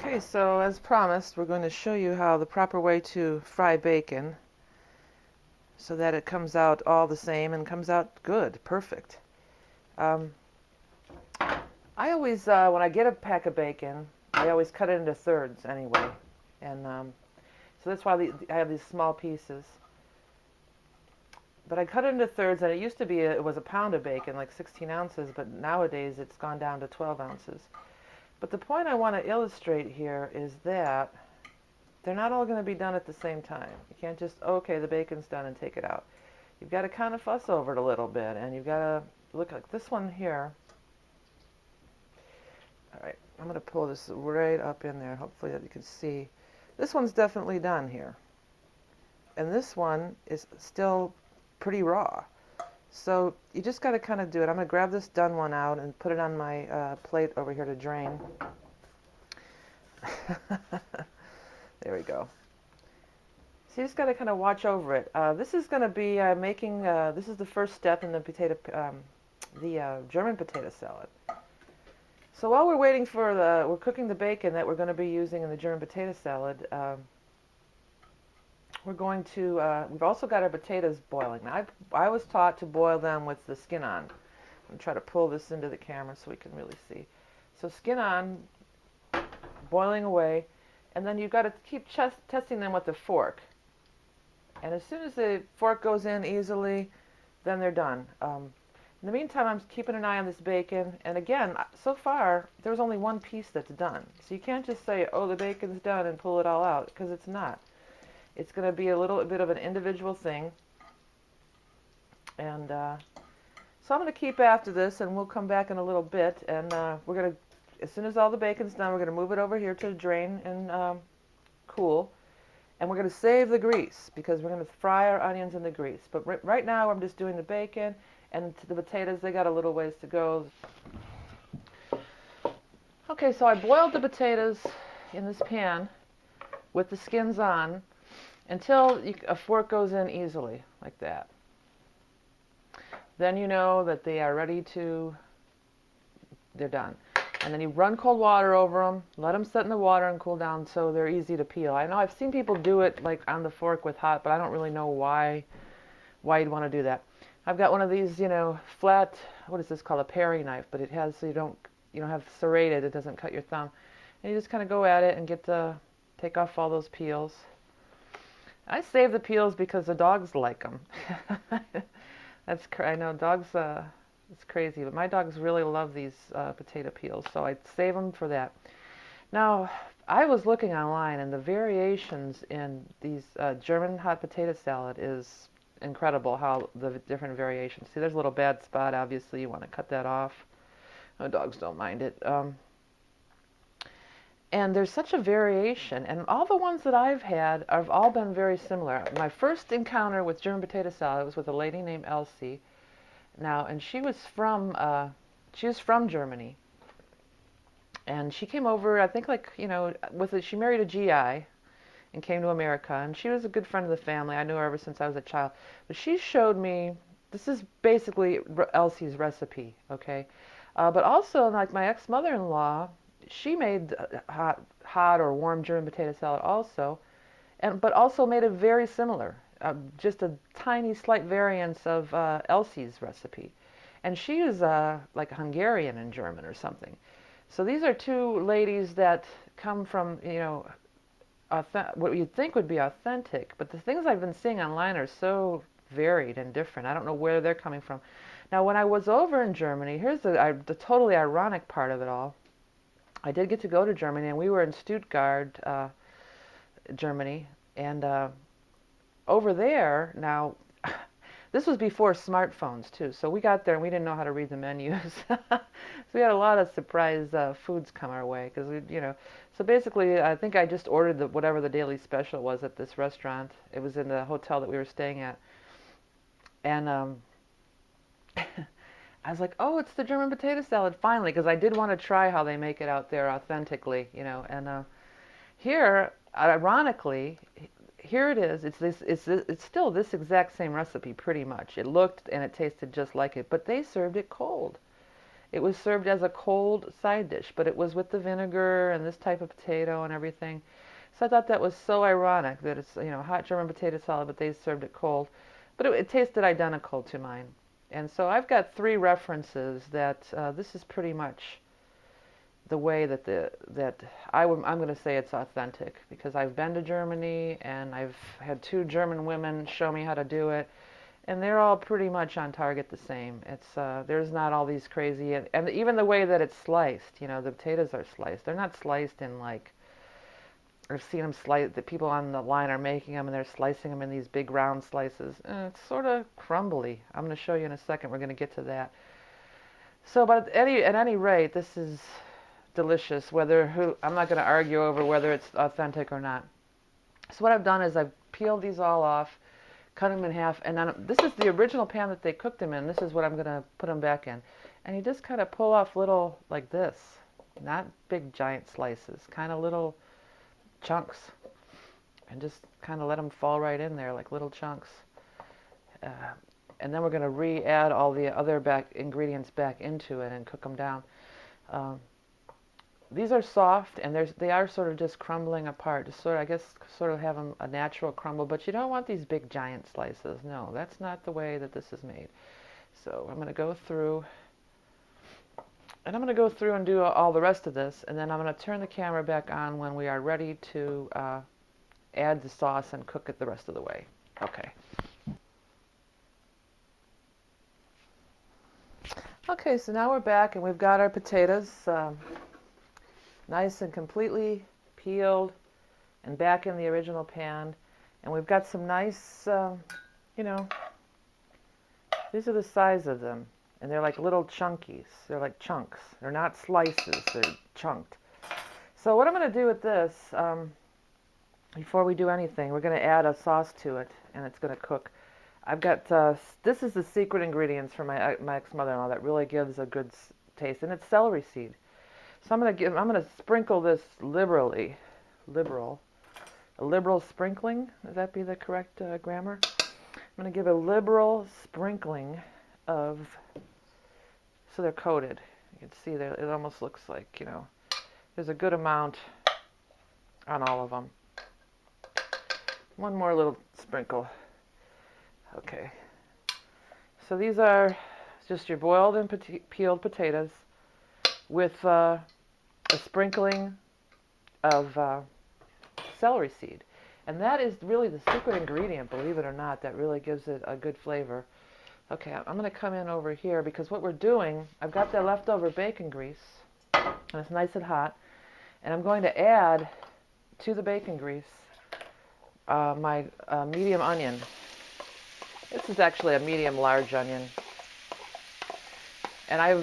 Okay, so as promised, we're going to show you how the proper way to fry bacon so that it comes out all the same and comes out good, perfect. Um, I always, when I get a pack of bacon, I always cut it into thirds anyway. And so that's why I have these small pieces. But I cut it into thirds, and it used to be, it was a pound of bacon, like 16 ounces, but nowadays it's gone down to 12 ounces. But the point I want to illustrate here is that they're not all going to be done at the same time. You can't just, okay, the bacon's done and take it out. You've got to kind of fuss over it a little bit, and you've got to look like this one here. All right, I'm going to pull this right up in there, hopefully that you can see. This one's definitely done here. And this one is still pretty raw. So you just got to kind of do it. I'm going to grab this done one out and put it on my plate over here to drain. There we go. So you just got to kind of watch over it. This is going to be making, this is the first step in the German potato salad. So while we're waiting for we're cooking the bacon that we're going to be using in the German potato salad, we're going to, we've also got our potatoes boiling. Now, I was taught to boil them with the skin on. I'm going to try to pull this into the camera so we can really see. So skin on, boiling away, and then you've got to keep testing them with the fork. And as soon as the fork goes in easily, then they're done. In the meantime, I'm keeping an eye on this bacon. And again, so far, there's only one piece that's done. So you can't just say, oh, the bacon's done and pull it all out, because it's not. It's going to be a little bit of an individual thing. And so I'm going to keep after this, and we'll come back in a little bit. And we're going to, as soon as all the bacon's done, we're going to move it over here to drain and cool. And we're going to save the grease, because we're going to fry our onions in the grease. But right now, I'm just doing the bacon, and the potatoes, they got a little ways to go. Okay, so I boiled the potatoes in this pan with the skins on until a fork goes in easily, like that. Then you know that they are ready to, they're done. And then you run cold water over them, let them sit in the water and cool down so they're easy to peel. I know I've seen people do it like on the fork with hot, but I don't really know why you'd want to do that. I've got one of these, you know, flat, what is this called, a paring knife, but it has, so you don't have serrated, it doesn't cut your thumb. And you just kind of go at it and take off all those peels. I save the peels because the dogs like them. I know dogs, it's crazy, but my dogs really love these potato peels, so I save them for that. Now, I was looking online, and the variations in these German hot potato salad is incredible, how the different variations. See, there's a little bad spot, obviously, you want to cut that off. No, dogs don't mind it. And there's such a variation, and all the ones that I've had have all been very similar. My first encounter with German potato salad was with a lady named Elsie. Now, and she was from Germany, and she came over, I think, like, she married a GI and came to America, and she was a good friend of the family. I knew her ever since I was a child. But she showed me, this is basically Elsie's recipe, okay? But also, like, my ex-mother-in-law, she made hot or warm German potato salad also, but also made it very similar, just a tiny slight variance of Elsie's recipe. And she is like Hungarian in German or something. So these are two ladies that come from, what you'd think would be authentic, but the things I've been seeing online are so varied and different. I don't know where they're coming from. Now, when I was over in Germany, here's the totally ironic part of it all. I did get to go to Germany, and we were in Stuttgart, Germany, and over there, now, this was before smartphones, too, so we got there and we didn't know how to read the menus. So we had a lot of surprise foods come our way, because so basically, I think I just ordered whatever the daily special was at this restaurant. It was in the hotel that we were staying at, and I was like, oh, it's the German potato salad, finally, because I did want to try how they make it out there authentically, and here, ironically, here it is. It's still this exact same recipe, pretty much. It looked and it tasted just like it, but they served it cold. It was served as a cold side dish, but it was with the vinegar and this type of potato and everything. So I thought that was so ironic that it's, hot German potato salad, but they served it cold. But it tasted identical to mine. And so I've got 3 references that this is pretty much the way that I'm going to say it's authentic, because I've been to Germany and I've had 2 German women show me how to do it, and they're all pretty much on target the same. It's there's not all these crazy, and even the way that it's sliced, the potatoes are sliced. They're not sliced in like, I've seen them slice, the people on the line are making them and they're slicing them in these big round slices. It's sort of crumbly. I'm going to show you in a second. We're going to get to that. So, but at any rate, this is delicious. I'm not going to argue over whether it's authentic or not. So what I've done is I've peeled these all off, cut them in half, and then this is the original pan that they cooked them in. This is what I'm going to put them back in. And you just kind of pull off little, like this, not big giant slices, kind of little chunks, and just kind of let them fall right in there like little chunks. And then we're going to re-add all the other ingredients back into it and cook them down. These are soft, and they are sort of just crumbling apart, just sort of have a natural crumble, but you don't want these big giant slices. No, that's not the way that this is made. So I'm going to go through, and do all the rest of this, and then I'm going to turn the camera back on when we are ready to add the sauce and cook it the rest of the way. Okay. Okay, so now we're back, and we've got our potatoes nice and completely peeled and back in the original pan. And we've got some nice, these are the size of them. And they're like little chunkies. They're like chunks. They're not slices. They're chunked. So what I'm going to do with this, before we do anything, we're going to add a sauce to it, and it's going to cook. I've got, this is the secret ingredients for my ex-mother-in-law that really gives a good taste, and it's celery seed. So I'm going to sprinkle this liberally. A liberal sprinkling, would that be the correct grammar? I'm going to give a liberal sprinkling of, so they're coated. You can see there, it almost looks like, there's a good amount on all of them. One more little sprinkle. Okay. So these are just your boiled and peeled potatoes with a sprinkling of celery seed. And that is really the secret ingredient, believe it or not, that really gives it a good flavor. Okay, I'm going to come in over here because what we're doing, I've got that leftover bacon grease, and it's nice and hot, and I'm going to add to the bacon grease my medium onion. This is actually a medium-large onion. And I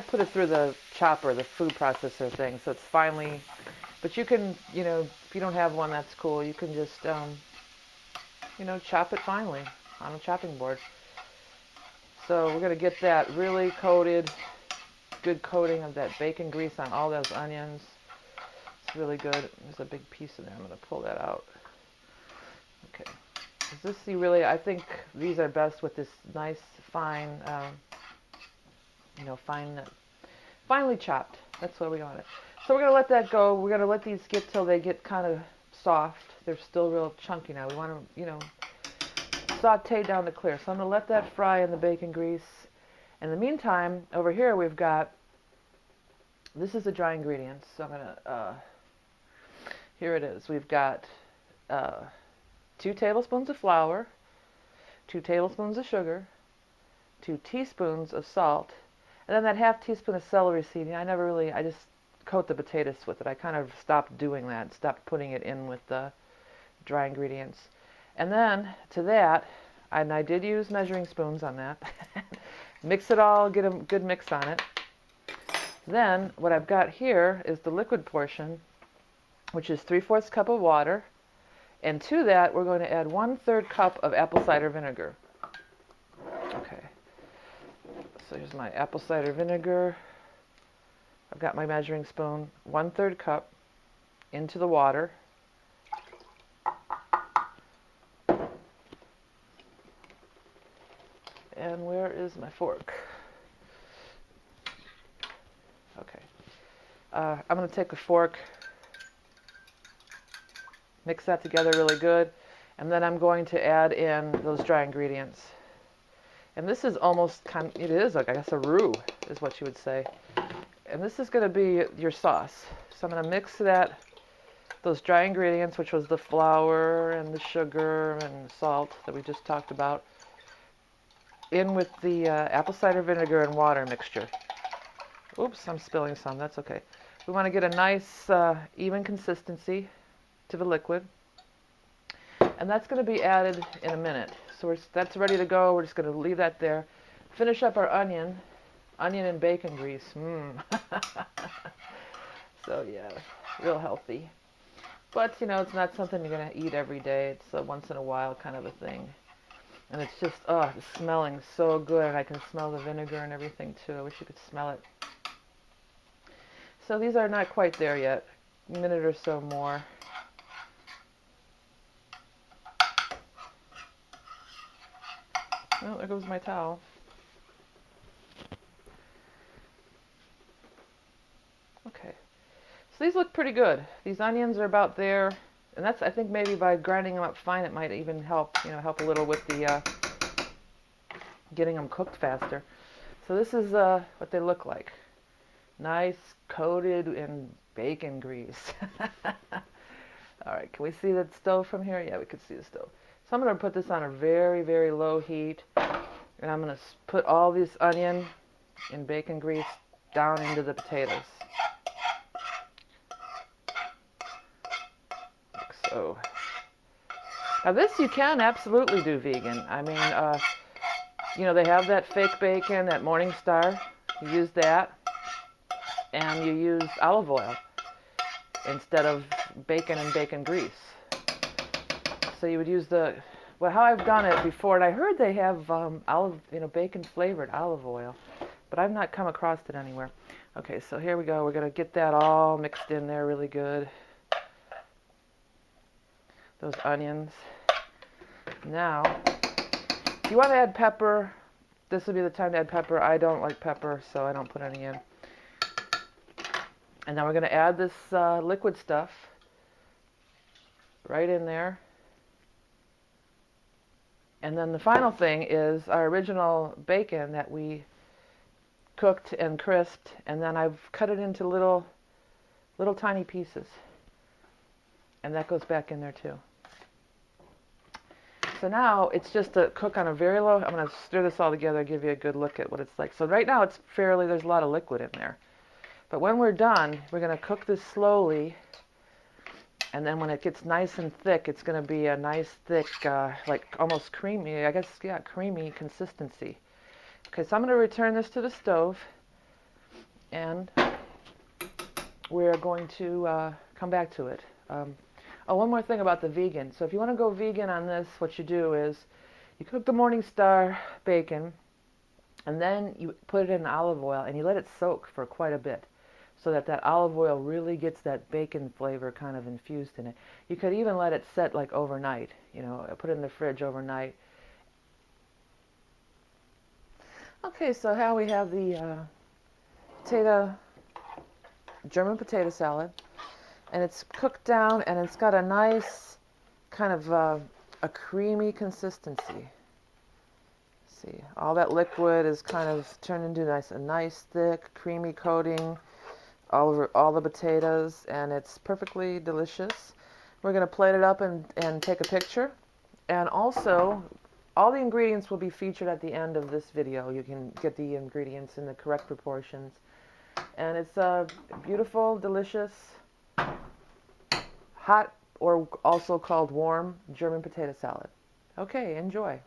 put it through the chopper, the food processor thing, so it's finely, but you can, if you don't have one, that's cool. You can just, chop it finely on a chopping board. So we're going to get that really coated, good coating of that bacon grease on all those onions. It's really good. There's a big piece in there. I'm going to pull that out. Okay. I think these are best with this nice, fine, finely chopped. That's what we want it. So we're going to let that go. We're going to let these get till they get kind of soft. They're still real chunky now. We want them, saute down to clear. So I'm going to let that fry in the bacon grease. In the meantime, over here we've got, this is the dry ingredients. So I'm going to, here it is. We've got 2 tablespoons of flour, 2 tablespoons of sugar, 2 teaspoons of salt, and then that half teaspoon of celery seed. I just coat the potatoes with it. I kind of stopped doing that, stopped putting it in with the dry ingredients. And then to that, and I did use measuring spoons on that, mix it all, get a good mix on it. Then what I've got here is the liquid portion, which is 3/4 cup of water. And to that, we're going to add 1/3 cup of apple cider vinegar. Okay. So here's my apple cider vinegar. I've got my measuring spoon, 1/3 cup into the water. And where is my fork? I'm going to take a fork, mix that together really good, and then I'm going to add in those dry ingredients. And this is almost it is like, I guess, a roux is what you would say. And this is going to be your sauce. So I'm going to mix those dry ingredients, which was the flour and the sugar and salt that we just talked about, in with the apple cider vinegar and water mixture. Oops, I'm spilling some. That's okay. We want to get a nice even consistency to the liquid. And that's going to be added in a minute. So that's ready to go. We're just going to leave that there. Finish up our onion and bacon grease. So yeah, real healthy. But, you know, it's not something you're going to eat every day. It's a once in a while kind of a thing. And it's just, oh, it's smelling so good. And I can smell the vinegar and everything, too. I wish you could smell it. So these are not quite there yet. A minute or so more. Oh, there goes my towel. Okay. So these look pretty good. These onions are about there. And that's, I think maybe by grinding them up fine, it might even help, help a little with the getting them cooked faster. So this is what they look like. Nice, coated in bacon grease. All right, can we see the stove from here? Yeah, we can see the stove. So I'm going to put this on a very, very low heat. And I'm going to put all this onion and bacon grease down into the potatoes. Like so. Now this you can absolutely do vegan. I mean, they have that fake bacon, that Morningstar. You use that. And you use olive oil instead of bacon and bacon grease. So you would use how I've done it before, and I heard they have bacon flavored olive oil, but I've not come across it anywhere. Okay, so here we go. We're going to get that all mixed in there really good. Those onions. Now, if you want to add pepper, this would be the time to add pepper. I don't like pepper, so I don't put any in. And now we're going to add this liquid stuff right in there. And then the final thing is our original bacon that we cooked and crisped, and then I've cut it into little tiny pieces. And that goes back in there too. So now it's just to cook on a very low. I'm going to stir this all together, give you a good look at what it's like. So right now there's a lot of liquid in there. But when we're done, we're going to cook this slowly, and then when it gets nice and thick, it's going to be a nice thick, like almost creamy, I guess, yeah, creamy consistency. Okay, so I'm going to return this to the stove, and we're going to come back to it. One more thing about the vegan. So if you want to go vegan on this, what you do is you cook the Morningstar bacon, and then you put it in olive oil, and you let it soak for quite a bit, so that olive oil really gets that bacon flavor kind of infused in it. You could even let it set like overnight, put it in the fridge overnight. Okay, so how we have the German potato salad, and it's cooked down, and it's got a nice kind of a creamy consistency. See, all that liquid is kind of turned into a nice thick creamy coating all over all the potatoes, and it's perfectly delicious. We're going to plate it up and take a picture. And also, all the ingredients will be featured at the end of this video. You can get the ingredients in the correct proportions. And it's a beautiful, delicious, hot, or also called warm, German potato salad. Okay, enjoy.